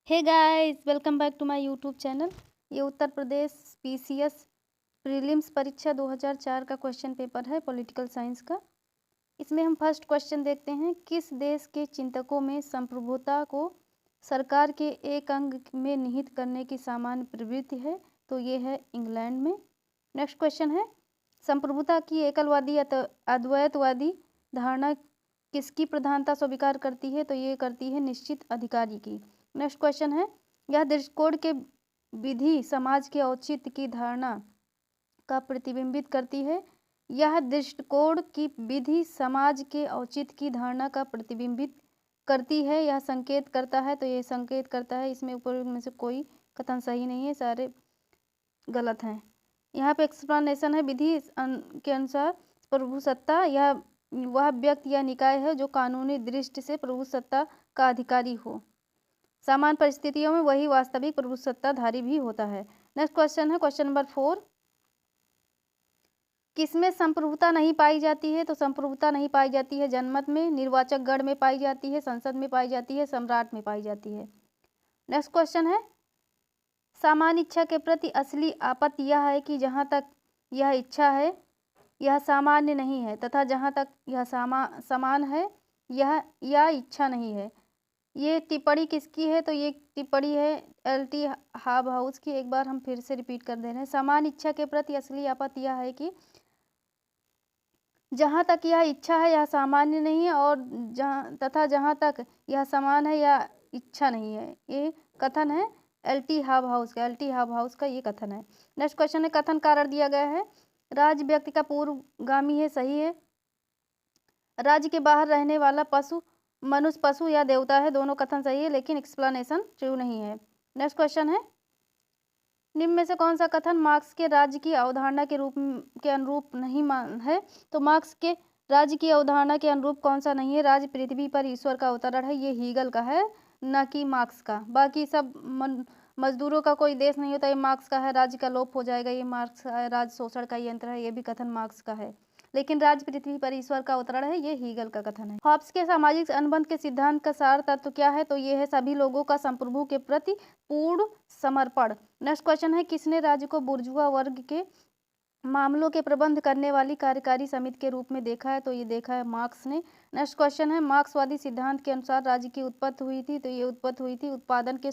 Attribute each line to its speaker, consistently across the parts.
Speaker 1: Hey guys, welcome back to my YouTube channel. ये Uttar Pradesh PCS prelims परीक्षा 2004 का question paper है पॉलिटिकल साइंस का। इसमें हम फर्स्ट क्वेश्चन देखते हैं, किस देश के चिंतकों में संप्रभुता को सरकार के एक अंग में निहित करने की सामान्य प्रवृत्ति है? तो ये है इंग्लैंड में। नेक्स्ट क्वेश्चन है, संप्रभुता की एकलवादी अद्वैतवादी धारणा किसकी प्रधानता स्वीकार करती है? तो ये करती है निश्चित अधिकारी की। नेक्स्ट क्वेश्चन है, यह दृष्टिकोण के विधि समाज के औचित्य की धारणा का प्रतिबिंबित करती है। यह दृष्टिकोण की विधि समाज के औचित्य की धारणा का प्रतिबिंबित करती है। यह संकेत करता है, तो ये संकेत करता है। इसमें ऊपर में से कोई कथन सही नहीं है, सारे गलत हैं। यहाँ पे एक्सप्लेनेशन है, विधि के अनुसार प्रभुसत्ता यह वह व्यक्ति या निकाय है जो कानूनी दृष्टि से प्रभुसत्ता का अधिकारी हो। सामान्य परिस्थितियों में वही वास्तविक प्रभुसत्ताधारी भी होता है। नेक्स्ट क्वेश्चन है, क्वेश्चन नंबर 4, किसमें संप्रभुता नहीं पाई जाती है? तो संप्रभुता नहीं पाई जाती है जनमत में, निर्वाचक गण में पाई जाती है, संसद में पाई जाती है, सम्राट में पाई जाती है। नेक्स्ट क्वेश्चन है, सामान्य इच्छा के प्रति असली आपत्ति यह है कि जहाँ तक यह इच्छा है यह सामान्य नहीं है, तथा जहाँ तक यह समान है यह इच्छा नहीं है। ये टिप्पणी किसकी है? तो ये टिप्पणी है एल.टी. हाबहाउस की। एक बार हम फिर से रिपीट कर दे रहे हैं, समान इच्छा के प्रति असली आपत्ति यह है कि जहाँ तक यह इच्छा है यह सामान्य नहीं है, और जहाँ तक यह समान है यह इच्छा नहीं है। ये कथन है एल.टी. हाबहाउस का ये कथन है। नेक्स्ट क्वेश्चन है, कथन कारण दिया गया है, राज्य व्यक्ति का पूर्वगामी है, सही है। राज्य के बाहर रहने वाला मनुष्य पशु या देवता है, दोनों कथन सही है, लेकिन एक्सप्लेनेशन ट्रू नहीं है। नेक्स्ट क्वेश्चन है, निम्न में से कौन सा कथन मार्क्स के राज्य की अवधारणा के अनुरूप नहीं है? तो मार्क्स के राज्य की अवधारणा के अनुरूप कौन सा नहीं है? राज्य पृथ्वी पर ईश्वर का अवतरण है, ये हीगल का है, न कि मार्क्स का। बाकी सब मजदूरों का कोई देश नहीं होता, ये मार्क्स का है। राज्य का लोप हो जाएगा, ये मार्क्स का है। राज्य शोषण का यंत्र है, ये भी कथन मार्क्स का है। लेकिन राज्य पृथ्वी पर ईश्वर का अवतरण है, ये हीगल का कथन है। हॉब्स के सामाजिक अनुबंध के सिद्धांत का सार तत्व क्या है? तो ये है सभी लोगों का संप्रभु के प्रति पूर्ण समर्पण। नेक्स्ट क्वेश्चन है, किसने राज्य को बुर्जुआ वर्ग के मामलों के प्रबंध करने वाली कार्यकारी समिति के रूप में देखा है? तो ये देखा है मार्क्स ने। नेक्स्ट क्वेश्चन है, मार्क्सवादी सिद्धांत के अनुसार राज्य की उत्पत्ति हुई थी? तो ये उत्पत्ति हुई थी उत्पादन के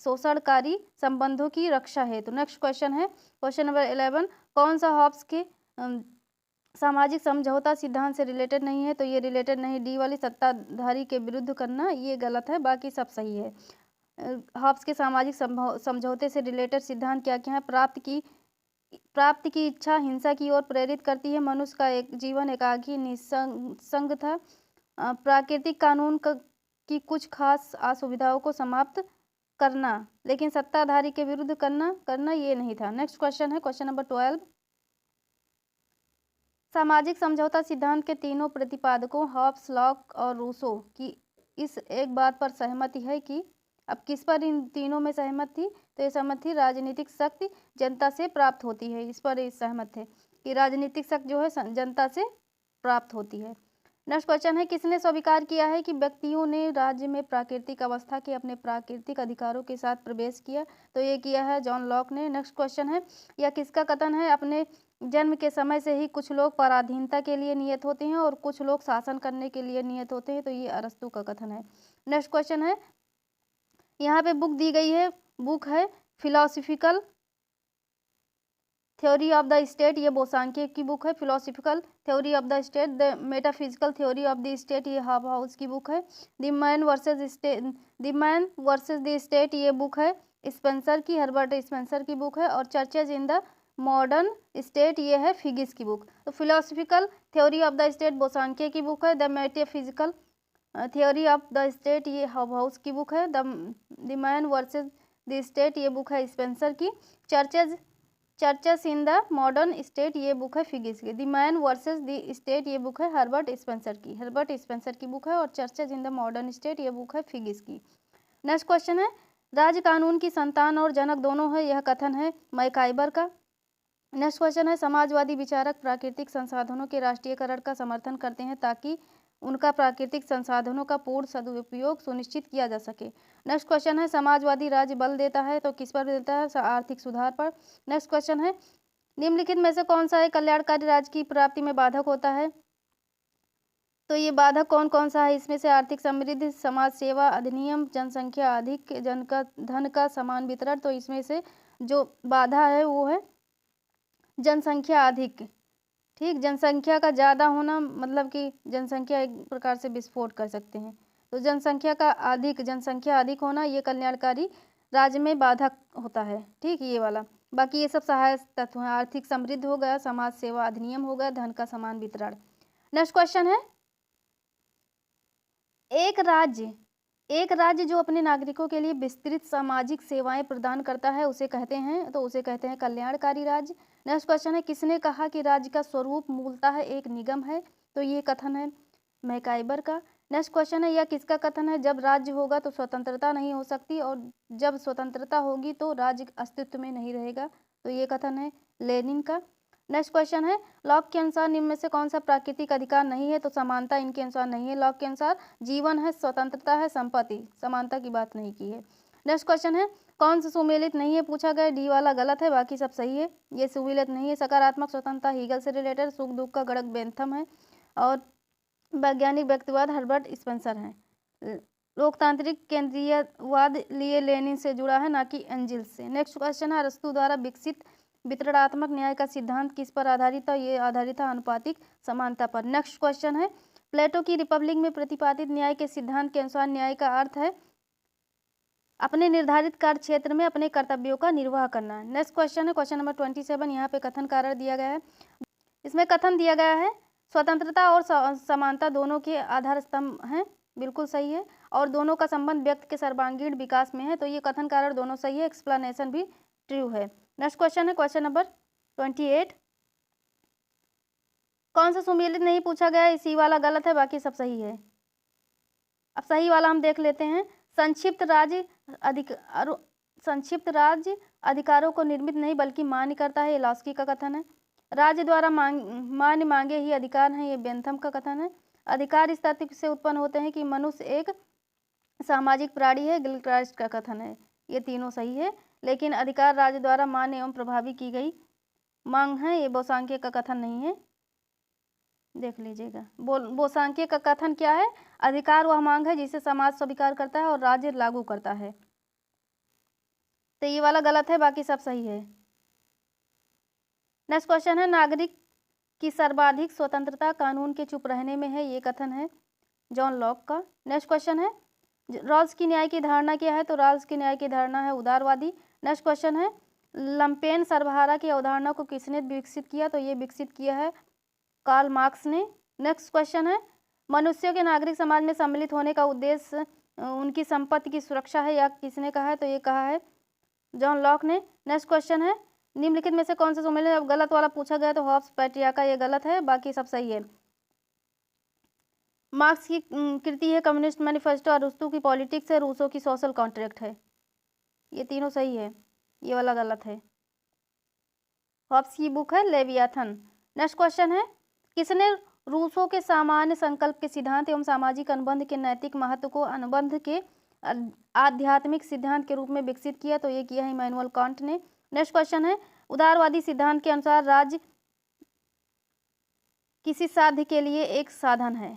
Speaker 1: शोषणकारी संबंधों की रक्षा हेतु। नेक्स्ट क्वेश्चन है, क्वेश्चन नंबर 11, कौन सा हॉब्स के सामाजिक समझौता सिद्धांत से रिलेटेड नहीं है? तो ये रिलेटेड नहीं, डी वाली सत्ताधारी के विरुद्ध करना, ये गलत है, बाकी सब सही है। हॉब्स के सामाजिक समझौते से रिलेटेड सिद्धांत क्या क्या है? प्राप्ति की इच्छा हिंसा की ओर प्रेरित करती है, मनुष्य का एक जीवन एकाकी निसंग था, प्राकृतिक कानून की कुछ खास असुविधाओं को समाप्त करना, लेकिन सत्ताधारी के विरुद्ध करना ये नहीं था। नेक्स्ट क्वेश्चन है, क्वेश्चन नंबर 12, सामाजिक समझौता सिद्धांत के तीनों प्रतिपादकों हॉब्स, लॉक और रूसो की इस एक बात पर सहमति है कि, अब किस पर इन तीनों में सहमत थी? तो ये सहमत थी राजनीतिक शक्ति जनता से प्राप्त होती है, इस पर सहमत थे कि राजनीतिक शक्ति जो है जनता से प्राप्त होती है। नेक्स्ट क्वेश्चन है, किसने स्वीकार किया है कि व्यक्तियों ने राज्य में प्राकृतिक अवस्था के अपने प्राकृतिक अधिकारों के साथ प्रवेश किया? तो ये किया है जॉन लॉक ने। नेक्स्ट क्वेश्चन है, यह किसका कथन है? अपने जन्म के समय से ही कुछ लोग पराधीनता के लिए नियत होते हैं और कुछ लोग शासन करने के लिए नियत होते हैं, तो ये अरस्तु का कथन है। नेक्स्ट क्वेश्चन है, यहाँ पे बुक दी गई है, बुक है philosophical theory of the state, ये बोसांके की बुक है। Philosophical theory of the state, the metaphysical theory of the state, ये हाबहाउस की बुक है। The man versus the state, ये बुक है स्पेंसर की, हर्बर्ट स्पेंसर की बुक है। और churches in the modern state, ये है फिगिस की बुक। तो philosophical theory of the state Bosanquet की बुक है। The metaphysical theory of the state, ये हाबहाउस की बुक है। The man versus the state, ये बुक है स्पेंसर की। Churches in the modern state, ये बुक है फिगिस की। The man versus the state, ये बुक है हर्बर्ट स्पेंसर की बुक है। और churches in the modern state, ये बुक है फिगिस की। नेक्स्ट क्वेश्चन है, राज्य कानून की संतान और जनक दोनों है, यह कथन है मैकाइबर का। नेक्स्ट क्वेश्चन है, समाजवादी विचारक प्राकृतिक संसाधनों के राष्ट्रीयकरण का समर्थन करते हैं ताकि उनका प्राकृतिक संसाधनों का पूर्ण सदुपयोग सुनिश्चित किया जा सके। नेक्स्ट क्वेश्चन है समाजवादी राज्य बल देता है तो किस पर देता है? आर्थिक सुधार पर। नेक्स्ट क्वेश्चन है निम्नलिखित में से कौन सा एक कल्याणकारी राज्य की प्राप्ति में बाधक होता है? तो ये बाधक कौन कौन सा है? इसमें से आर्थिक समृद्धि, समाज सेवा अधिनियम, जनसंख्या अधिक, धन का समान वितरण। तो इसमें से जो बाधा है वो है जनसंख्या अधिक। ठीक, जनसंख्या का ज़्यादा होना मतलब कि जनसंख्या एक प्रकार से विस्फोट कर सकते हैं। तो जनसंख्या अधिक होना ये कल्याणकारी राज्य में बाधक होता है। ठीक, ये वाला। बाकी ये सब सहायक तत्व हैं। आर्थिक समृद्धि हो गया, समाज सेवा अधिनियम हो गया, धन का समान वितरण। नेक्स्ट क्वेश्चन है एक राज्य जो अपने नागरिकों के लिए विस्तृत सामाजिक सेवाएं प्रदान करता है उसे कहते हैं कल्याणकारी राज्य। नेक्स्ट क्वेश्चन है किसने कहा कि राज्य का स्वरूप मूलतः एक निगम है? तो ये कथन है मैकाइबर का। नेक्स्ट क्वेश्चन है यह किसका कथन है? जब राज्य होगा तो स्वतंत्रता नहीं हो सकती और जब स्वतंत्रता होगी तो राज्य अस्तित्व में नहीं रहेगा। तो ये कथन है लेनिन का। नेक्स्ट क्वेश्चन है लॉक के अनुसार निम्न में से कौन सा प्राकृतिक अधिकार नहीं है? तो समानता इनके अनुसार नहीं है। लॉक के अनुसार जीवन है, स्वतंत्रता है, संपत्ति, समानता की बात नहीं की है। नेक्स्ट क्वेश्चन है कौन सा सुमेलित नहीं है पूछा गया? डी वाला गलत है, बाकी सब सही है। ये सुमेलित नहीं है। सकारात्मक स्वतंत्रता हीगल से रिलेटेड, सुख दुख का गणक बेंथम है और वैज्ञानिक व्यक्तिवाद हर्बर्ट स्पेंसर है। लोकतांत्रिक केंद्रीयवाद लिए लेनिन से जुड़ा है, ना कि एंजिल्स से। नेक्स्ट क्वेश्चन है अरस्तु द्वारा विकसित वितरणात्मक न्याय का सिद्धांत किस पर आधारित था? ये आधारित था अनुपातिक समानता पर। नेक्स्ट क्वेश्चन है प्लेटो की रिपब्लिक में प्रतिपादित न्याय के सिद्धांत के अनुसार न्याय का अर्थ है अपने निर्धारित कार्य क्षेत्र में अपने कर्तव्यों का निर्वाह करना। नेक्स्ट क्वेश्चन है क्वेश्चन नंबर 27। यहाँ पे कथन कारण दिया गया है। इसमें कथन दिया गया है स्वतंत्रता और समानता दोनों के आधार स्तंभ हैं, बिल्कुल सही है, और दोनों का संबंध व्यक्ति के सर्वांगीण विकास में है। तो ये कथन कारण दोनों सही है, एक्सप्लेनेशन भी ट्रू है। नेक्स्ट क्वेश्चन है क्वेश्चन नंबर 28। कौन सा सुमेलित नहीं पूछा गया? इसी वाला गलत है, बाकी सब सही है। अब सही वाला हम देख लेते हैं। संक्षिप्त राज्य अधिकारों को निर्मित नहीं बल्कि मान्य करता है, ये लॉस्की का कथन है। राज्य द्वारा मान्य मांगे ही अधिकार हैं, ये बेंथम का कथन है। अधिकार इस तथ्य से उत्पन्न होते हैं कि मनुष्य एक सामाजिक प्राणी है, गिलक्राइस्ट का कथन है। ये तीनों सही है, लेकिन अधिकार राज्य द्वारा मान्य एवं प्रभावी की गई मांग है, ये बोसांख्य का कथन नहीं है, देख लीजिएगा। बोसांख्य का कथन क्या है? अधिकार वह मांग है जिसे समाज स्वीकार करता है और राज्य लागू करता है। तो ये वाला गलत है, बाकी सब सही है। नेक्स्ट क्वेश्चन है नागरिक की सर्वाधिक स्वतंत्रता कानून के चुप रहने में है, ये कथन है जॉन लॉक का। नेक्स्ट क्वेश्चन है रॉल्स की न्याय की धारणा क्या है? तो रॉल्स की न्याय की धारणा है उदारवादी। नेक्स्ट क्वेश्चन है लंपेन सर्वहारा की अवधारणा को किसने विकसित किया? तो ये विकसित किया है कार्ल मार्क्स ने। नेक्स्ट क्वेश्चन है मनुष्यों के नागरिक समाज में सम्मिलित होने का उद्देश्य उनकी संपत्ति की सुरक्षा है, या किसने कहा है? तो ये कहा है जॉन लॉक ने। नेक्स्ट क्वेश्चन है निम्नलिखित में से कौन सा सुमेलित? अब गलत वाला पूछा गया तो हॉब्स पैट्रियाका, ये गलत है, बाकी सब सही है। मार्क्स की कृति है कम्युनिस्ट मैनिफेस्टो, अरस्तु की पॉलिटिक्स है, रूसो की सोशल कॉन्ट्रैक्ट है। ये तीनों सही है, ये वाला गलत है। हॉब्स की बुक है लेवियाथन। नेक्स्ट क्वेश्चन है किसने रूसो के सामान्य संकल्प के सिद्धांत एवं सामाजिक अनुबंध के नैतिक महत्व को अनुबंध के आध्यात्मिक सिद्धांत के रूप में विकसित किया? तो ये किया है इमैनुअल कांट ने। नेक्स्ट क्वेश्चन है उदारवादी सिद्धांत के अनुसार राज्य किसी साध्य के लिए एक साधन है।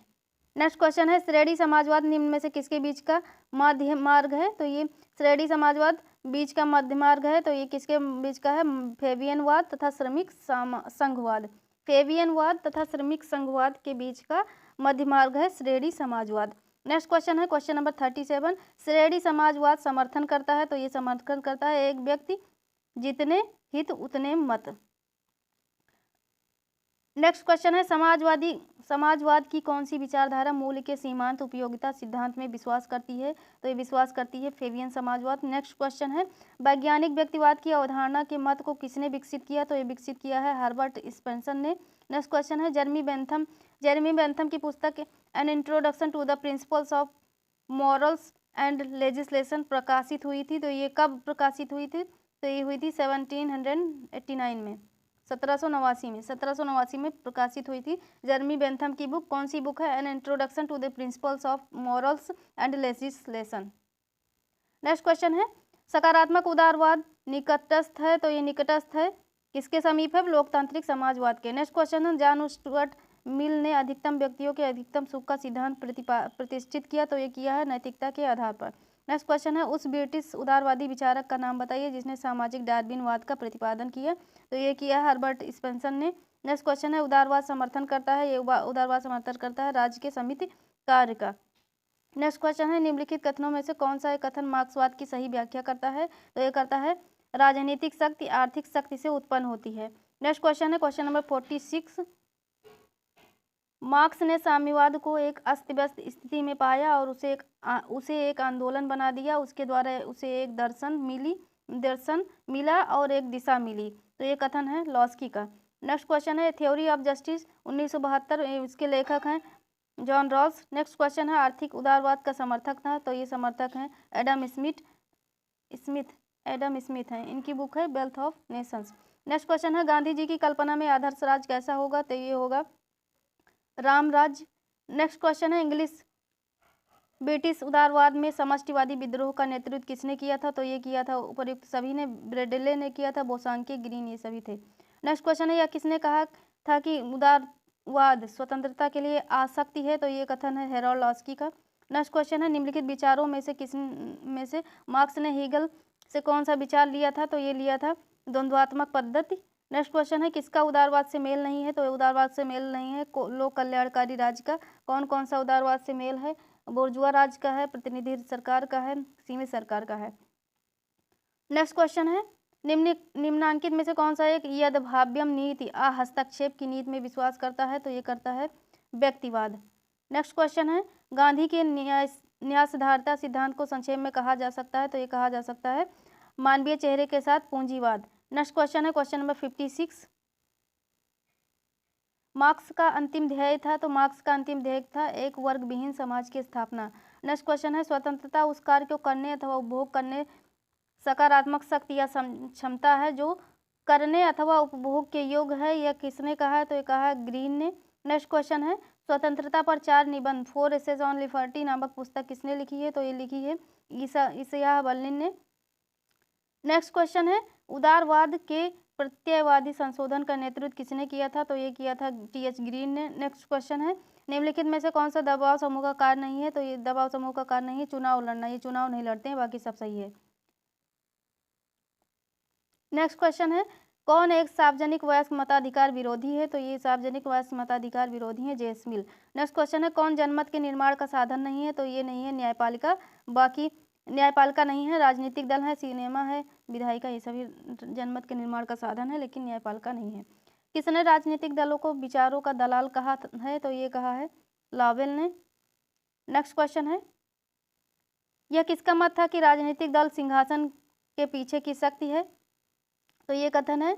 Speaker 1: नेक्स्ट क्वेश्चन है श्रेणी समाजवाद निम्न में से किसके बीच का मध्य मार्ग है? तो ये श्रेणी समाजवाद बीच का मध्य मार्ग है। तो ये किसके बीच का है? फेबियनवाद तथा श्रमिक संघवाद। फेबियनवाद तथा श्रमिक संघवाद के बीच का मध्य मार्ग है श्रेणी समाजवाद। नेक्स्ट क्वेश्चन है क्वेश्चन नंबर 37। श्रेणी समाजवाद समर्थन करता है? तो ये समर्थन करता है एक व्यक्ति जितने हित उतने मत। नेक्स्ट क्वेश्चन है समाजवाद की कौन सी विचारधारा मूल्य के सीमांत उपयोगिता सिद्धांत में विश्वास करती है? तो ये विश्वास करती है फेबियन समाजवाद। नेक्स्ट क्वेश्चन है वैज्ञानिक व्यक्तिवाद की अवधारणा के मत को किसने विकसित किया? तो ये विकसित किया है हर्बर्ट स्पेंसर ने। नेक्स्ट क्वेश्चन है जेरेमी बेंथम की पुस्तक an introduction to the principles of morals and legislation प्रकाशित हुई थी। तो ये कब प्रकाशित हुई थी? तो ये हुई थी 1789 में, 1789 में प्रकाशित हुई थी। जर्मी बेंथम की बुक कौन सी बुक है? An introduction to the principles of morals and legislation. Next question है, सकारात्मक उदारवाद निकटस्थ है, तो ये निकटस्थ है किसके समीप है? लोकतांत्रिक समाजवाद के। नेक्स्ट क्वेश्चन है, जॉन स्टुअर्ट मिल ने अधिकतम व्यक्तियों के अधिकतम सुख का सिद्धांत प्रतिष्ठित किया, तो ये किया है नैतिकता के आधार पर। नेक्स्ट क्वेश्चन है, उस ब्रिटिश उदारवादी विचारक का नाम बताइए जिसने सामाजिक डार्विनवाद का प्रतिपादन किया, तो ये किया है हर्बर्ट स्पेंसर ने। नेक्स्ट क्वेश्चन है, उदारवाद समर्थन करता है, ये उदारवाद समर्थन करता है राज्य के समिति कार्य का। नेक्स्ट क्वेश्चन है, निम्नलिखित कथनों में से कौन सा एक कथन मार्क्सवाद की सही व्याख्या करता है, तो ये करता है राजनीतिक शक्ति आर्थिक शक्ति से उत्पन्न होती है। नेक्स्ट क्वेश्चन है क्वेश्चन नंबर 46, मार्क्स ने साम्यवाद को एक अस्त-व्यस्त स्थिति में पाया और उसे एक आंदोलन बना दिया, उसके द्वारा उसे एक दर्शन मिला और एक दिशा मिली, तो ये कथन है लॉस्की का। नेक्स्ट क्वेश्चन है, थ्योरी ऑफ जस्टिस 1972, इसके लेखक हैं जॉन रॉल्स। नेक्स्ट क्वेश्चन है, आर्थिक उदारवाद का समर्थक था, तो ये समर्थक हैं एडम स्मिथ हैं, इनकी बुक है wealth of Nations. Next question है, गांधी जी की कल्पना में आदर्श राज्य कैसा होगा, तो ये होगा राम राज्य। नेक्स्ट क्वेश्चन है, ब्रिटिश उदारवाद में समष्टिवादी विद्रोह का नेतृत्व किसने किया था, तो ये किया था उपर्युक्त सभी ने, ब्रेडले ने किया था, बोसांके, ग्रीन, ये सभी थे। नेक्स्ट क्वेश्चन है, यह किसने कहा था कि उदारवाद स्वतंत्रता के लिए आसक्ति है, तो ये कथन है हेरोल्ड लॉस्की का। नेक्स्ट क्वेश्चन है, निम्नलिखित विचारों में से मार्क्स ने हेगल से कौन सा विचार लिया था, तो ये लिया था द्वंद्वात्मक पद्धति। नेक्स्ट क्वेश्चन है, किसका उदारवाद से मेल नहीं है, तो उदारवाद से मेल नहीं है लोक कल्याणकारी राज्य का। कौन कौन सा उदारवाद से मेल है? बोर्जुआ राज का है, प्रतिनिधि सरकार का है, सीमित सरकार का है। नेक्स्ट क्वेश्चन है, निम्नांकित में से कौन सा एक यद्भाव्यम नीति हस्तक्षेप की नीति में विश्वास करता है, तो ये करता है व्यक्तिवाद। नेक्स्ट क्वेश्चन है, गांधी के न्यायधार्ता सिद्धांत को संक्षेप में कहा जा सकता है, तो ये कहा जा सकता है मानवीय चेहरे के साथ पूंजीवाद। नेक्स्ट क्वेश्चन है क्वेश्चन नंबर 56, मार्क्स का अंतिम ध्येय था, तो मार्क्स का अंतिम ध्येय था एक वर्ग विहीन समाज की स्थापना। नेक्स्ट क्वेश्चन है, स्वतंत्रता उस कार्य को करने अथवा उपभोग करने सकारात्मक शक्ति या क्षमता है जो करने अथवा उपभोग के योग्य है, यह किसने कहा है, तो ये कहा है ग्रीन ने। नेक्स्ट क्वेश्चन है, स्वतंत्रता पर 4 निबंध 4 एसेज ऑन लिबर्टी नामक पुस्तक किसने लिखी है, तो ये लिखी है ईसाया बर्लिन ने। नेक्स्ट क्वेश्चन है, उदारवाद के प्रत्ययवादी संशोधन का नेतृत्व किसने किया था, तो ये किया था टीएच ग्रीन ने। नेक्स्ट क्वेश्चन है, निम्नलिखित में से कौन सा दबाव समूह का कार्य नहीं है, तो ये दबाव समूह का कार्य नहीं है चुनाव लड़ना, ये चुनाव नहीं लड़ते हैं, बाकी सब सही है। नेक्स्ट क्वेश्चन है, कौन एक सार्वजनिक वयस्क मताधिकार विरोधी है, तो ये सार्वजनिक वयस्क मताधिकार विरोधी है जेम्स मिल। नेक्स्ट क्वेश्चन है, कौन जनमत के निर्माण का साधन नहीं है, तो ये नहीं है न्यायपालिका, बाकी न्यायपालिका नहीं है, राजनीतिक दल है, सिनेमा है, विधायिका, ये सभी जनमत के निर्माण का साधन है, लेकिन न्यायपालिका नहीं है। किसने राजनीतिक दलों को विचारों का दलाल कहा है, तो ये कहा है लावेल ने। नेक्स्ट क्वेश्चन है, यह किसका मत था कि राजनीतिक दल सिंहासन के पीछे की शक्ति है, तो ये कथन है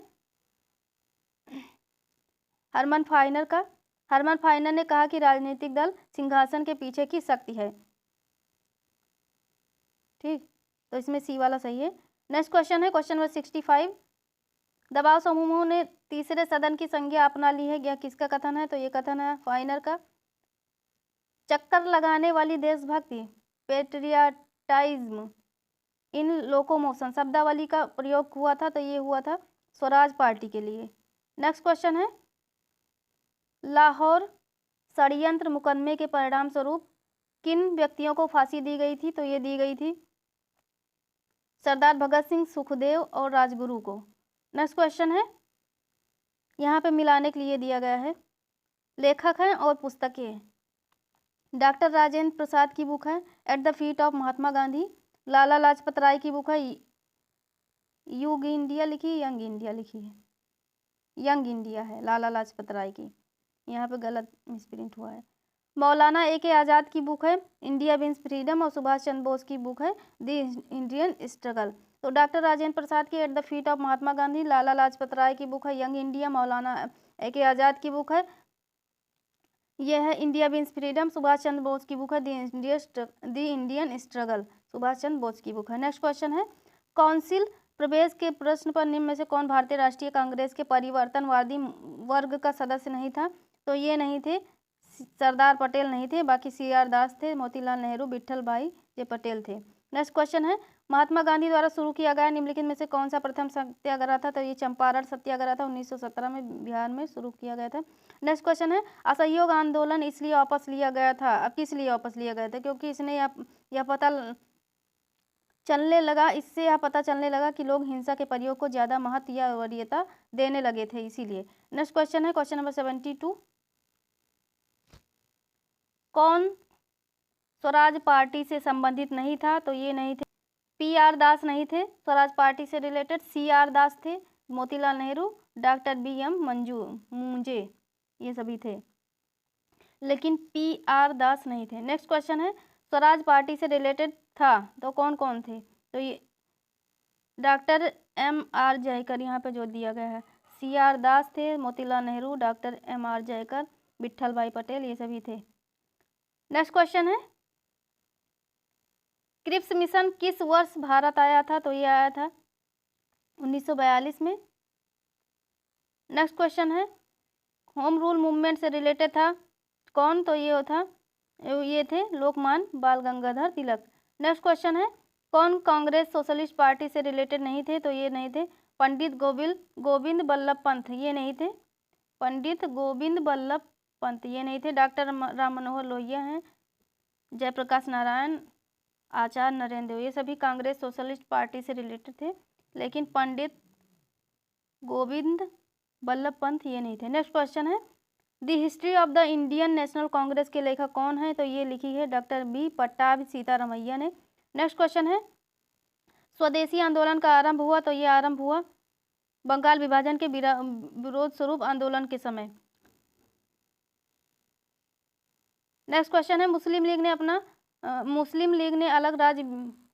Speaker 1: हरमन फाइनर का। हरमन फाइनर ने कहा कि राजनीतिक दल सिंहासन के पीछे की शक्ति है, ठीक, तो इसमें सी वाला सही है। नेक्स्ट क्वेश्चन है क्वेश्चन नंबर 65, दबाव समूहों ने तीसरे सदन की संज्ञा अपना ली है, यह किसका कथन है, तो ये कथन है फाइनर का। चक्कर लगाने वाली देशभक्ति पेट्रियाटिज्म इन लोकोमोशन शब्दावली का प्रयोग हुआ था, तो ये हुआ था स्वराज पार्टी के लिए। नेक्स्ट क्वेश्चन है, लाहौर षड्यंत्र मुकदमे के परिणाम स्वरूप किन व्यक्तियों को फांसी दी गई थी, तो ये दी गई थी सरदार भगत सिंह, सुखदेव और राजगुरु को। नेक्स्ट क्वेश्चन है, यहाँ पे मिलाने के लिए दिया गया है लेखक हैं और पुस्तकें। डॉक्टर राजेंद्र प्रसाद की बुक है at the feet of Mahatma Gandhi. Lala Lajpat Rai की बुक है युग इंडिया लिखी, यंग इंडिया लिखी है, यंग इंडिया है लाला लाजपत राय की, यहाँ पे गलत मिसप्रिंट हुआ है। मौलाना ए.के. आज़ाद की बुक है इंडिया विंस फ्रीडम और सुभाष चंद्र बोस की बुक है द इंडियन स्ट्रगल। तो डॉक्टर राजेंद्र प्रसाद की at the feet of Mahatma Gandhi, Lala Lajpat Rai की बुक है यंग इंडिया, मौलाना ए.के. आज़ाद की बुक है यह है India wins freedom, Subhash Chandra Bose की बुक है the Indian struggle, Subhash Chandra Bose की बुक है। नेक्स्ट क्वेश्चन है, काउंसिल प्रवेश के प्रश्न पर निम्न में से कौन भारतीय राष्ट्रीय कांग्रेस के परिवर्तनवादी वर्ग का सदस्य नहीं था? तो ये नहीं थे, सरदार पटेल नहीं थे, बाकी CR दास थे, मोतीलाल नेहरू, विट्ठल भाई जे पटेल थे। नेक्स्ट क्वेश्चन है, महात्मा गांधी द्वारा शुरू किया गया निम्नलिखित में से कौन सा प्रथम सत्याग्रह था? तो ये चंपारण सत्याग्रह था, 1917 में बिहार में शुरू किया गया था। नेक्स्ट क्वेश्चन है, असहयोग आंदोलन इसलिए वापस लिया गया था। अब किस लिए वापस लिया गया था? क्योंकि इसने यह पता चलने लगा, इससे यह पता चलने लगा कि लोग हिंसा के प्रयोग को ज़्यादा महत्व या वरीयता देने लगे थे, इसीलिए। नेक्स्ट क्वेश्चन है, क्वेश्चन नंबर 72, कौन स्वराज पार्टी से संबंधित नहीं था? तो ये नहीं थे, PR दास नहीं थे स्वराज पार्टी से रिलेटेड, CR दास थे, मोतीलाल नेहरू, डॉक्टर BM मुंजे, ये सभी थे, लेकिन PR दास नहीं थे। नेक्स्ट क्वेश्चन है, स्वराज पार्टी से रिलेटेड था तो कौन कौन थे? तो ये डॉक्टर MR जयकर, यहाँ पे जो दिया गया है, CR दास थे, मोतीलाल नेहरू, डॉक्टर MR जयकर, विट्ठल भाई पटेल, ये सभी थे। नेक्स्ट क्वेश्चन है, क्रिप्स मिशन किस वर्ष भारत आया था? तो ये आया था 1942 में। नेक्स्ट क्वेश्चन है, होम रूल मूवमेंट से रिलेटेड था कौन? तो ये थे लोकमान्य बाल गंगाधर तिलक। नेक्स्ट क्वेश्चन है, कौन कांग्रेस सोशलिस्ट पार्टी से रिलेटेड नहीं थे? तो ये नहीं थे, पंडित गोविंद बल्लभ पंत, ये नहीं थे, पंडित गोविंद बल्लभ पंत ये नहीं थे। डॉक्टर राम मनोहर लोहिया हैं, जयप्रकाश नारायण, आचार्य नरेंद्र, ये सभी कांग्रेस सोशलिस्ट पार्टी से रिलेटेड थे, लेकिन पंडित गोविंद बल्लभ पंत ये नहीं थे। नेक्स्ट क्वेश्चन है, the history of the Indian national Congress के लेखक कौन है? तो ये लिखी है डॉक्टर B पट्टाभी सीतारमैया ने। नेक्स्ट क्वेश्चन है, स्वदेशी आंदोलन का आरंभ हुआ? तो ये आरंभ हुआ बंगाल विभाजन के विरोध स्वरूप आंदोलन के समय। नेक्स्ट क्वेश्चन है, मुस्लिम लीग ने अलग राज्य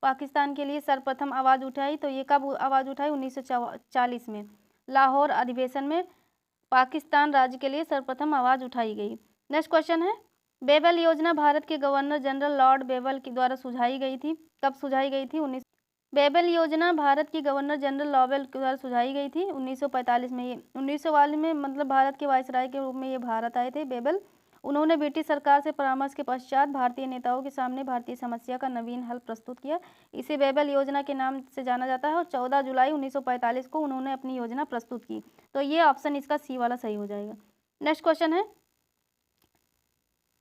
Speaker 1: पाकिस्तान के लिए सर्वप्रथम आवाज़ उठाई? तो ये कब आवाज़ उठाई? 1940 में, लाहौर अधिवेशन में पाकिस्तान राज्य के लिए सर्वप्रथम आवाज़ उठाई गई। नेक्स्ट क्वेश्चन है, बेबल योजना भारत के गवर्नर जनरल लॉर्ड बेबल के द्वारा सुझाई गई थी, कब सुझाई गई थी? बेबल योजना भारत की गवर्नर जनरल लॉबेल के द्वारा सुझाई गई थी 1945 में। ये 1942 में मतलब भारत के वायसराय के रूप में ये भारत आए थे बेबल। उन्होंने ब्रिटिश सरकार से परामर्श के पश्चात भारतीय नेताओं के सामने भारतीय समस्या का नवीन हल प्रस्तुत किया। इसे बेबल योजना के नाम से जाना जाता है और 14 जुलाई 1945 को उन्होंने अपनी योजना प्रस्तुत की। तो ये ऑप्शन इसका C वाला सही हो जाएगा। नेक्स्ट क्वेश्चन है,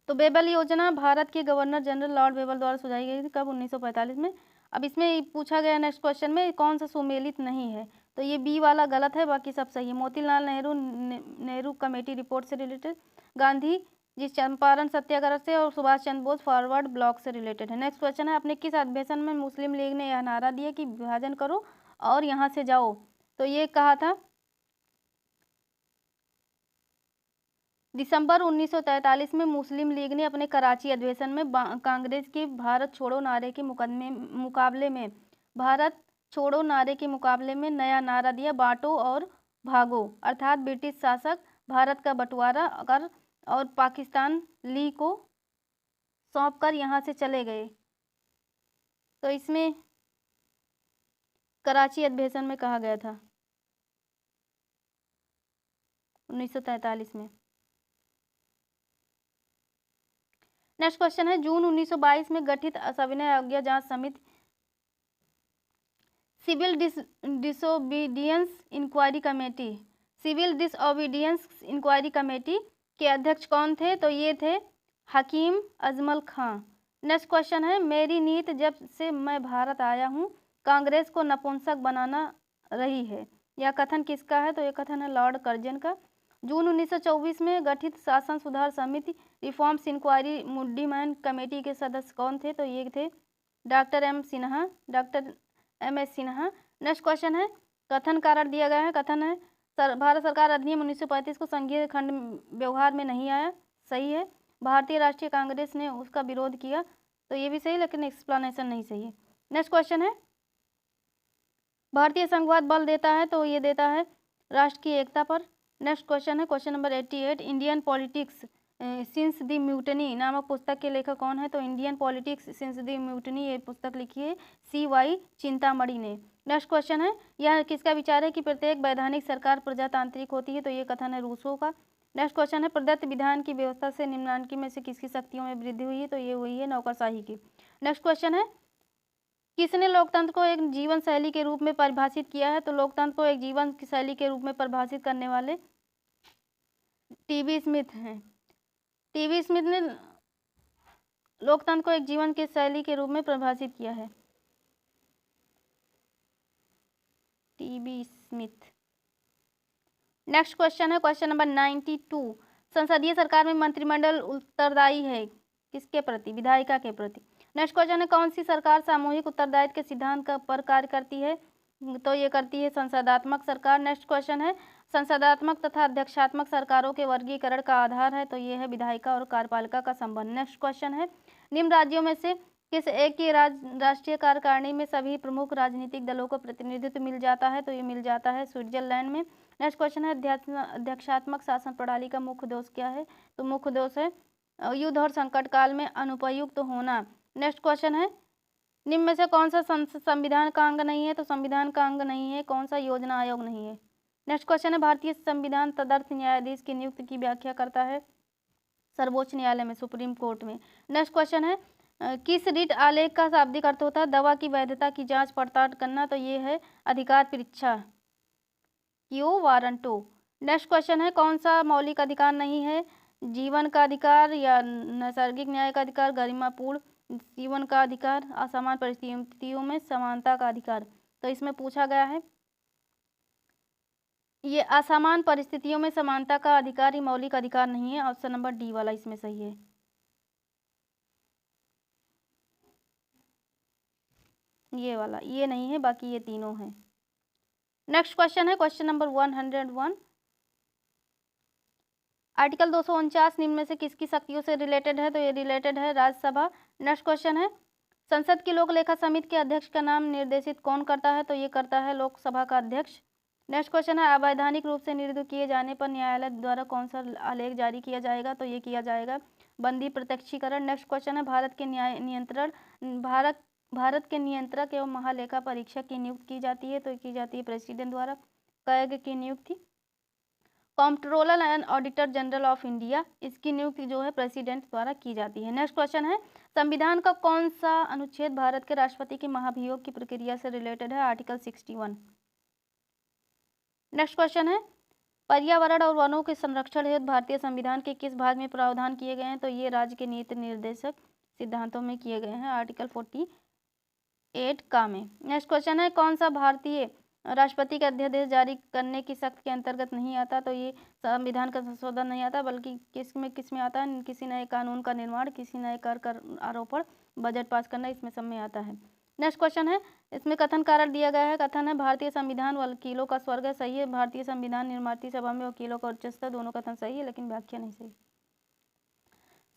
Speaker 1: तो बेबल योजना भारत के गवर्नर जनरल लॉर्ड बेबल द्वारा सुझाई गई थी कब? 1945 में। अब इसमें पूछा गया नेक्स्ट क्वेश्चन में कौन सा सुमेलित नहीं है? तो ये B वाला गलत है, बाकी सब सही है। मोतीलाल नेहरू कमेटी रिपोर्ट से रिलेटेड, गांधी जी चंपारण सत्याग्रह से, और सुभाष चंद्र बोस फॉरवर्ड ब्लॉक से रिलेटेड है। नेक्स्ट क्वेश्चन है, अपने किस अधिवेशन में मुस्लिम लीग ने यह नारा दिया कि विभाजन करो और यहाँ से जाओ? तो ये कहा था दिसंबर 1943 में मुस्लिम लीग ने अपने कराची अधिवेशन में कांग्रेस के भारत छोड़ो नारे के मुकाबले में नया नारा दिया, बांटो और भागो, अर्थात ब्रिटिश शासक भारत का बंटवारा कर और पाकिस्तान लीग को सौंपकर यहाँ से चले गए। तो इसमें कराची अधिवेशन में कहा गया था 1943 में। नेक्स्ट क्वेश्चन है, जून 1922 में गठित सविनय अवज्ञा जांच समिति सिविल डिसोबीडियंस इंक्वायरी कमेटी के अध्यक्ष कौन थे? तो ये थे हकीम अजमल खां। नेक्स्ट क्वेश्चन है, मेरी नीति जब से मैं भारत आया हूँ कांग्रेस को नपुंसक बनाना रही है, यह कथन किसका है? तो यह कथन है लॉर्ड कर्जन का। जून 1924 में गठित शासन सुधार समिति रिफॉर्म्स इंक्वायरी मुड्डीमैन कमेटी के सदस्य कौन थे? तो ये थे doctor MS Sinha. Next question है, कथन कारण दिया गया है, कथन है भारत सरकार अधिनियम 1935 को संघीय खंड व्यवहार में नहीं आया, सही है। भारतीय राष्ट्रीय कांग्रेस ने उसका विरोध किया, तो ये भी सही, लेकिन एक्सप्लेनेशन नहीं सही है। नेक्स्ट क्वेश्चन है, भारतीय संघवाद बल देता है? तो ये देता है राष्ट्र की एकता पर। नेक्स्ट क्वेश्चन है, question number 88, Indian politics since the mutiny नामक पुस्तक के लेखक कौन है? तो Indian politics since the mutiny ये पुस्तक लिखी है CY चिंतामणि ने। नेक्स्ट क्वेश्चन है, यह किसका विचार है कि प्रत्येक वैधानिक सरकार प्रजातांत्रिक होती है? तो ये कथन है रूसो का। नेक्स्ट क्वेश्चन है, प्रदत्त विधान की व्यवस्था से निम्नलिखित में से किसकी शक्तियों में वृद्धि हुई है? तो ये हुई है नौकरशाही की। नेक्स्ट क्वेश्चन है, किसने लोकतंत्र को एक जीवन शैली के रूप में परिभाषित किया है? तो लोकतंत्र को एक जीवन शैली के रूप में परिभाषित करने वाले टीबी स्मिथ हैं। टीबी स्मिथ ने लोकतंत्र को एक जीवन की शैली के रूप में परिभाषित किया है, टीबी स्मिथ। नेक्स्ट क्वेश्चन है क्वेश्चन नंबर 92, संसदीय सरकार में मंत्रिमंडल उत्तरदायी है किसके प्रति? विधायिका के प्रति। नेक्स्ट क्वेश्चन है, कौन सी सरकार सामूहिक उत्तरदायित्व के सिद्धांत पर कार्य करती है? तो ये करती है संसदात्मक सरकार। नेक्स्ट क्वेश्चन है, संसदात्मक तथा अध्यक्षात्मक सरकारों के वर्गीकरण का आधार है? तो ये है विधायिका और कार्यपालिका का संबंध। नेक्स्ट क्वेश्चन है, निम्न राज्यों में से किस एक की राष्ट्रीय कार्यकारिणी में सभी प्रमुख राजनीतिक दलों को प्रतिनिधित्व मिल जाता है? तो ये मिल जाता है स्विट्जरलैंड में। नेक्स्ट क्वेश्चन है, अध्यक्षात्मक शासन प्रणाली का मुख्य दोष क्या है? तो मुख्य दोष है युद्ध और संकट काल में अनुपयुक्त होना। नेक्स्ट क्वेश्चन है, निम्न में से कौन सा संविधान का अंग नहीं है? तो संविधान का अंग नहीं है कौन सा? योजना आयोग नहीं है। नेक्स्ट क्वेश्चन है, भारतीय संविधान तदर्थ न्यायाधीश की नियुक्ति की व्याख्या करता है? सर्वोच्च न्यायालय में, सुप्रीम कोर्ट में। नेक्स्ट क्वेश्चन है, किस रिट आलेख का शाब्दिक अर्थ होता है? दवा की वैधता की जांच पड़ताल करना। तो ये है अधिकार परीक्षा, क्यू वारंटो। नेक्स्ट क्वेश्चन है, कौन सा मौलिक अधिकार नहीं है? जीवन का अधिकार या नैसर्गिक न्याय का अधिकार, गरिमापूर्ण जीवन का अधिकार, असमान परिस्थितियों में समानता का अधिकार। तो इसमें पूछा गया है ये असमान परिस्थितियों में समानता का अधिकार ही मौलिक अधिकार नहीं है। ऑप्शन नंबर डी वाला इसमें सही है। ये वाला ये नहीं है, बाकी ये तीनों हैं। नेक्स्ट क्वेश्चन है क्वेश्चन नंबर 101, आर्टिकल 249 निम्न में से किसकी शक्तियों से रिलेटेड है? तो ये रिलेटेड है राज्यसभा। नेक्स्ट क्वेश्चन है, संसद की लोक लेखा समिति के अध्यक्ष का नाम निर्देशित कौन करता है? तो ये करता है लोकसभा का अध्यक्ष। नेक्स्ट क्वेश्चन है, अवैधानिक रूप से निर्दोष किए जाने पर न्यायालय द्वारा कौन सा आलेख जारी किया जाएगा? तो ये किया जाएगा बंदी प्रत्यक्षीकरण। नेक्स्ट क्वेश्चन है, भारत के नियंत्रक एवं महालेखा परीक्षक की नियुक्ति की जाती है? तो की जाती है प्रेसिडेंट द्वारा। कैग की नियुक्ति, controller and auditor general of India, इसकी नियुक्ति जो है प्रेसिडेंट द्वारा की जाती है। नेक्स्ट क्वेश्चन है, संविधान का कौन सा अनुच्छेद भारत के राष्ट्रपति के महाभियोग की प्रक्रिया से रिलेटेड है? आर्टिकल 61। नेक्स्ट क्वेश्चन है, पर्यावरण और वनों के संरक्षण हेतु भारतीय संविधान के किस भाग में प्रावधान किए गए हैं? तो ये राज्य के नीति निर्देशक सिद्धांतों में किए गए हैं, आर्टिकल 48 का में। नेक्स्ट क्वेश्चन है, कौन सा भारतीय राष्ट्रपति का अध्यादेश जारी करने की शक्ति के अंतर्गत नहीं आता? तो ये संविधान का संशोधन नहीं आता, बल्कि किस में आता है? किसी नए कानून का निर्माण, किसी नए कर आरोपण, बजट पास करना, इसमें सब में आता है। नेक्स्ट क्वेश्चन है, इसमें कथन कारण दिया गया है। कथन है, भारतीय संविधान वकीलों का स्वर्ग है, सही है। भारतीय संविधान निर्माती सभा में वकीलों का उच्च स्तर, दोनों कथन सही है, लेकिन व्याख्या नहीं सही।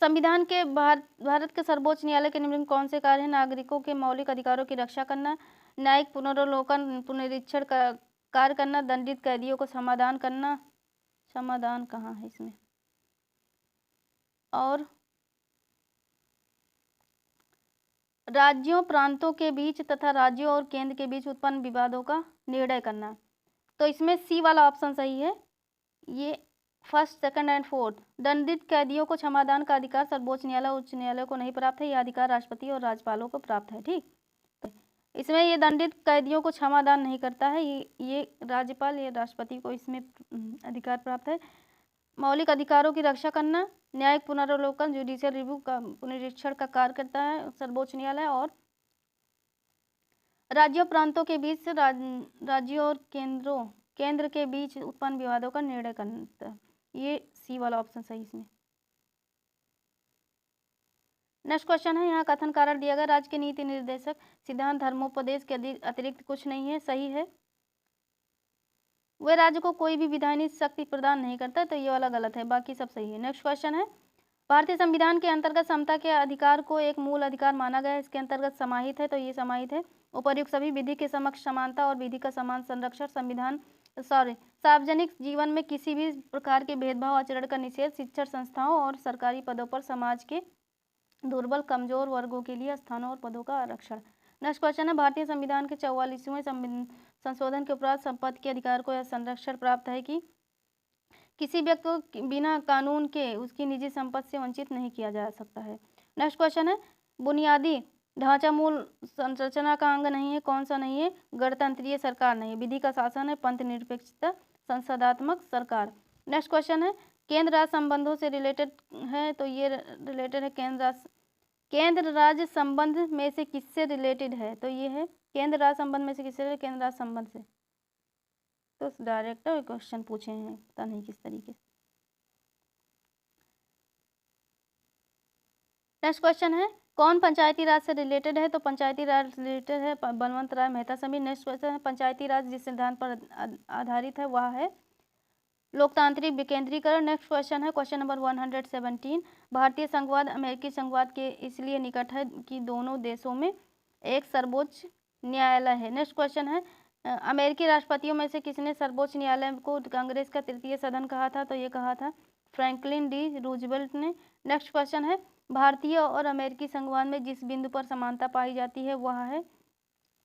Speaker 1: संविधान के भारत के सर्वोच्च न्यायालय के निम्न कौन से कार्य हैं? नागरिकों के मौलिक अधिकारों की रक्षा करना, न्यायिक पुनरावलोकन पुनरीक्षण कार्य करना, दंडित कैदियों को समाधान करना, समाधान कहाँ है इसमें, और राज्यों प्रांतों के बीच तथा राज्यों और केंद्र के बीच उत्पन्न विवादों का निर्णय करना। तो इसमें सी वाला ऑप्शन सही है। ये फर्स्ट, सेकंड एंड फोर्थ। दंडित कैदियों को क्षमादान का अधिकार सर्वोच्च न्यायालय उच्च न्यायालय को नहीं प्राप्त है, यह अधिकार राष्ट्रपति और राज्यपालों को प्राप्त है। ठीक, इसमें ये दंडित कैदियों को क्षमादान नहीं करता है, ये राज्यपाल या राष्ट्रपति को इसमें अधिकार प्राप्त है। मौलिक अधिकारों की रक्षा करना, न्यायिक पुनरावलोकन जुडिशियल रिव्यू का पुनरीक्षण का कार्य करता है सर्वोच्च न्यायालय, और राज्यों प्रांतों के बीच राज्यों और केंद्र के बीच उत्पन्न विवादों का निर्णय करता है। ये सी वाला ऑप्शन सही इसमें। नेक्स्ट क्वेश्चन है, यहाँ कथन कारण दिया गया, राज्य के नीति निर्देशक सिद्धांत धर्मोपदेश के अतिरिक्त कुछ नहीं है, सही है। वह राज्य को कोई भी विधायी शक्ति प्रदान नहीं करता, तो ये वाला गलत है, बाकी सब सही है। नेक्स्ट क्वेश्चन है, भारतीय संविधान के अंतर्गत समता के अधिकार को एक मूल अधिकार माना गया है, इसके अंतर्गत समाहित है, तो ये समाहित है। उपर्युक्त सभी विधि के समक्ष समानता और विधि का समान संरक्षण, सार्वजनिक जीवन में किसी भी प्रकार के भेदभाव आचरण का निषेध, शिक्षण संस्थाओं और सरकारी पदों पर समाज के दुर्बल कमजोर वर्गों के लिए स्थानों और पदों का आरक्षण। नेक्स्ट क्वेश्चन है, भारतीय संविधान के 44वें संशोधन के उपरांत संपत्ति के अधिकार को यह संरक्षण प्राप्त है कि किसी व्यक्ति को बिना कानून के उसकी निजी संपत्ति से वंचित नहीं किया जा सकता है। नेक्स्ट क्वेश्चन है, बुनियादी ढांचा मूल संरचना का अंग नहीं है, कौन सा नहीं है? गणतंत्रीय सरकार नहीं है, विधि का शासन है, पंथ निरपेक्षता, संसदात्मक सरकार। नेक्स्ट क्वेश्चन है, केंद्र राज्य संबंधों से रिलेटेड है, तो ये रिलेटेड है केंद्र राज्य संबंध में से किससे रिलेटेड है? तो ये है केंद्र राज्य संबंध में से किससे? केंद्र राज्य संबंध से। तो डायरेक्ट क्वेश्चन पूछे हैं, पता नहीं किस तरीके से। नेक्स्ट क्वेश्चन है, कौन पंचायती राज से रिलेटेड है? तो पंचायती राज रिलेटेड है बलवंत राय मेहता समिति। नेक्स्ट क्वेश्चन है, पंचायती राज जिस सिद्धांत पर आधारित है वह है लोकतांत्रिक विकेंद्रीकरण। नेक्स्ट क्वेश्चन है, क्वेश्चन नंबर 117, भारतीय संघवाद अमेरिकी संघवाद के इसलिए निकट है कि दोनों देशों में एक सर्वोच्च न्यायालय है। नेक्स्ट क्वेश्चन है, अमेरिकी राष्ट्रपतियों में से किसने सर्वोच्च न्यायालय को कांग्रेस का तृतीय सदन कहा था? तो ये कहा था फ्रैंकलिन डी रूजवेल्ट ने। नेक्स्ट क्वेश्चन है, भारतीय और अमेरिकी संघवाद में जिस बिंदु पर समानता पाई जाती है वह है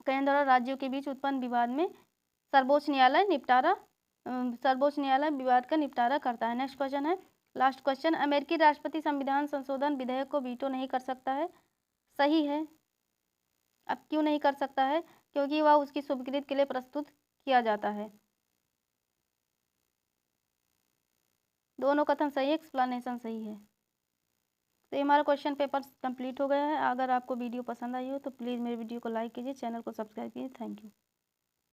Speaker 1: केंद्र और राज्यों के बीच उत्पन्न विवाद में सर्वोच्च न्यायालय विवाद का निपटारा करता है। नेक्स्ट क्वेश्चन है, लास्ट क्वेश्चन, अमेरिकी राष्ट्रपति संविधान संशोधन विधेयक को वीटो नहीं कर सकता है। सही है। अब क्यों नहीं कर सकता है? क्योंकि वह उसकी स्वीकृति के लिए प्रस्तुत किया जाता है। दोनों कथन सही है, एक्सप्लेनेशन सही है। तो ये हमारा क्वेश्चन पेपर कंप्लीट हो गया है। अगर आपको वीडियो पसंद आई हो तो प्लीज़ मेरे वीडियो को लाइक कीजिए, चैनल को सब्सक्राइब कीजिए। Thank you.